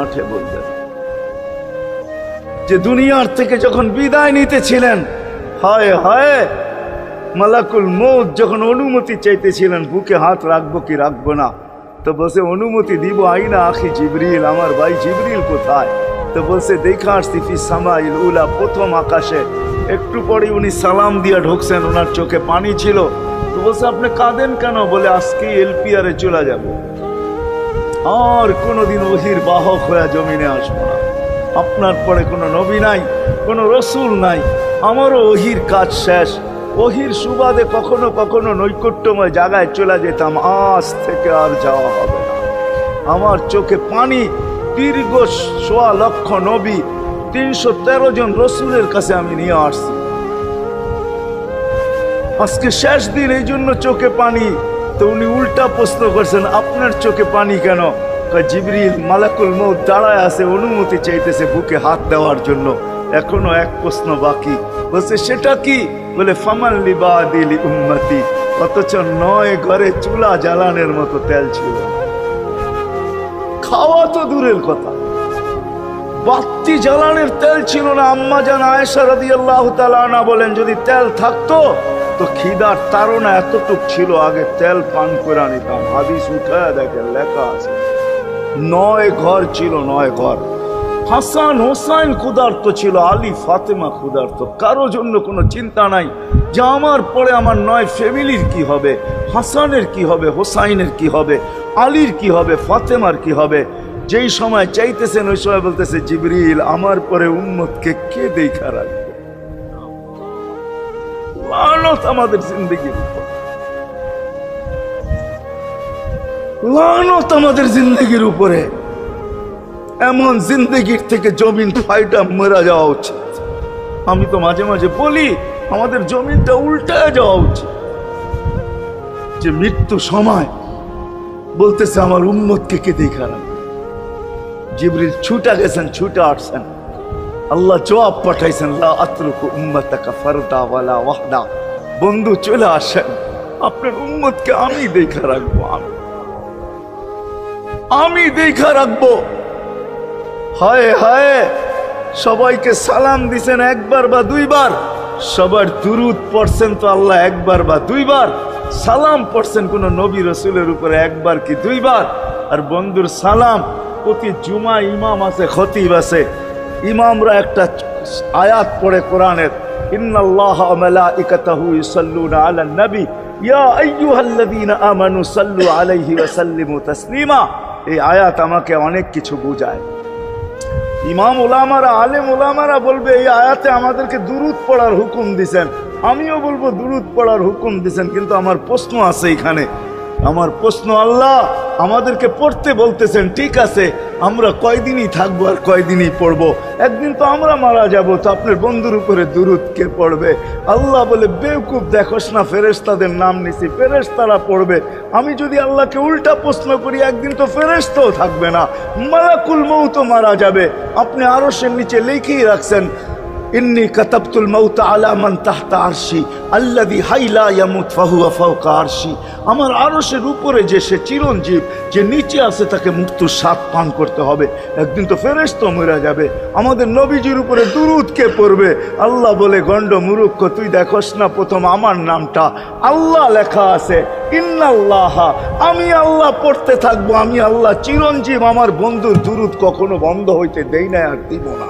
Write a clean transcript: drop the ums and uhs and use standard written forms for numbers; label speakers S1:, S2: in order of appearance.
S1: মাঠে বলবেন যে দুনিয়ার থেকে যখন বিদায় নিতেছিলেন, হায় হায়, মালাকুল মউত যখন অনুমতি চাইতেছিলেন বুকে হাত রাখবো কি রাখবো না, তো বলছে অনুমতি দিব, আইনা আখি জিবরিল, আমার ভাই জিবরিল কোথায়? তো বলছে দেখা আসছি ফি সামাইল উলা, প্রথম আকাশে। একটু পরে উনি সালাম দিয়া ঢুকছেন, ওনার চোখে পানি ছিল। তো বলছে আপনি কাঁদেন কেন? বলে আজকে এলপিআরে চলে যাব, আর কোনোদিন ওহির বাহক হয়ে জমিনে আসবো না। আপনার পরে কোনো নবী নাই, কোনো রসুল নাই, আমারও ওহির কাজ শেষ। ওহির সুবাদে কখনো কখনো নৈকট্যময় জায়গায় চলে যেতাম, আজ থেকে আর যাওয়া হবে না। আমার চোখে পানি। দীর্ঘ ১.৫ লক্ষ নবী, ৩১৩ জন রসুলের কাছে আমি নিয়ে আসছি। আজকে শেষ দিন, এই জন্য চোখে পানি। তো উনি উল্টা প্রশ্ন করছেন, আপনার চোখে পানি কেন? জিবরিল মালাকুল মউত দাঁড়ায় আছে, অনুমতি চাইতেছে বুকে হাত দেওয়ার জন্য। এখনো এক প্রশ্ন বাকি। বলছে সেটা কি? বলে ফামান লিবাদিল উম্মতি। অথচ ৯ ঘরে চুলা জ্বালানোর মতো তেল ছিল। খাওয়া তো দূরের কথা, বাতি জ্বালানোর তেল ছিল না। আম্মা জান আয়েশা রাদিয়াল্লাহু তাআলা আনহা বলেন, যদি তেল থাকতো তো খিদার তাড়না এতটুক ছিল, আগে তেল পান করে নিতাম। হাদিস উঠায় দেখেন, লেখা আছে ৯ ঘর ছিল, ৯ ঘর। হাসান হোসাইন ক্ষুধার্ত ছিল, আলী ফাতেমা ক্ষুধার্ত। কারো জন্য কোনো চিন্তা নাই যে আমার পরে আমার ৯ ফ্যামিলির কি হবে, হাসানের কি হবে, হোসাইনের কি হবে, আলীর কি হবে, ফাতেমার কি হবে। যেই সময় চাইতেছেন ওই সময় বলতেছে জিবরিল আমার পরে উম্মতকে কে দেখা রাখবে? লানত আমাদের জিন্দেগির উপর, লানত আমাদের জিন্দেগির উপরে। এমন জিন্দেগির থেকে জমিন ফাইটা মরা যাওয়া উচিত। আমি তো মাঝে মাঝে বলি আমাদের জমিনটা উল্টায় যাওয়া উচিত, যে মৃত্যু সময় বলতেছে আমার উম্মতকে কে দেখা রাখবে। জিবরিল ছুটা গেছেন, ছুটা আসছেন, আল্লাহ জবাব পাঠাইছেন, লা আতরুকু উম্মাতাকা ফারদা ওয়ালা ওয়াহদা। বন্ধু চলে আসেন, আপনার উম্মতকে আমি দেখা রাখবো, আমি দেখা রাখবো। হায় হায়, সবাইকে সালাম দিছেন একবার বা দুইবার, সবার দুরুদ পড়ছেন তো আল্লাহ একবার বা দুইবার, সালাম পড়ছেন কোন নবী রসুলের উপরে একবার কি দুইবার। আর বন্ধুর সালাম প্রতি জুমা ইমাম আছে, খতিব আছে, ইমামরা একটা আয়াত পড়ে কোরআনের, ইন্নাল্লাহা ওয়া মালাইকাতাহু ইউসাল্লুনা আলান নবী ইয়া আইয়ুহাল্লাযীনা আমানু সাল্লু আলাইহি ওয়া সাল্লিমু তাসলিমা। এই আয়াত আমাকে অনেক কিছু বোঝায়। ইমাম ওলামারা, আলেম ওলামারা বলবে এই আয়াতে আমাদেরকে দুরুদ পড়ার হুকুম দিছেন, আমিও বলবো দুরুদ পড়ার হুকুম দিছেন। কিন্তু আমার প্রশ্ন আছে এখানে, আমার প্রশ্ন, আল্লাহ আমাদেরকে পড়তে বলতেছেন, ঠিক আছে, আমরা কয়দিনই থাকবো আর কয়দিনই পড়বো? একদিন তো আমরা মারা যাব, তো আপনার বন্ধুর উপরে দুরুদ কে পড়বে? আল্লাহ বলে বেওকুফ, দেখোস না ফেরেশতাদের নাম নিছি, ফেরেশতারা পড়বে। আমি যদি আল্লাহকে উল্টা প্রশ্ন করি, একদিন তো ফেরেশতাও থাকবে না, মালাকুল মউত মারা যাবে। আপনি আরশের নিচে লিখেই রাখছেন, ইন্নী কাতাবতুল মাউত আলা মান তাহতা আরশি আল্লাযী হাইলা ইয়ামুত ফাহুয়া ফাওকা আরশি। আমার আরশের উপরে যে সে চিরঞ্জীব, যে নিচে আছে তাকে মৃত্যুর স্বাদ পান করতে হবে। একদিন তো ফেরেশতা মরে যাবে, আমাদের নবীজির উপরে দুরূদ কে পড়বে? আল্লাহ বলে, গন্ড মূর্খ, তুই দেখোস না প্রথম আমার নামটা আল্লাহ লেখা আছে, ইন্নাল্লাহা, আমি আল্লাহ পড়তে থাকবো, আমি আল্লাহ চিরঞ্জীব, আমার বন্ধুর দুরূদ কখনো বন্ধ হইতে দেই না আর দিব না।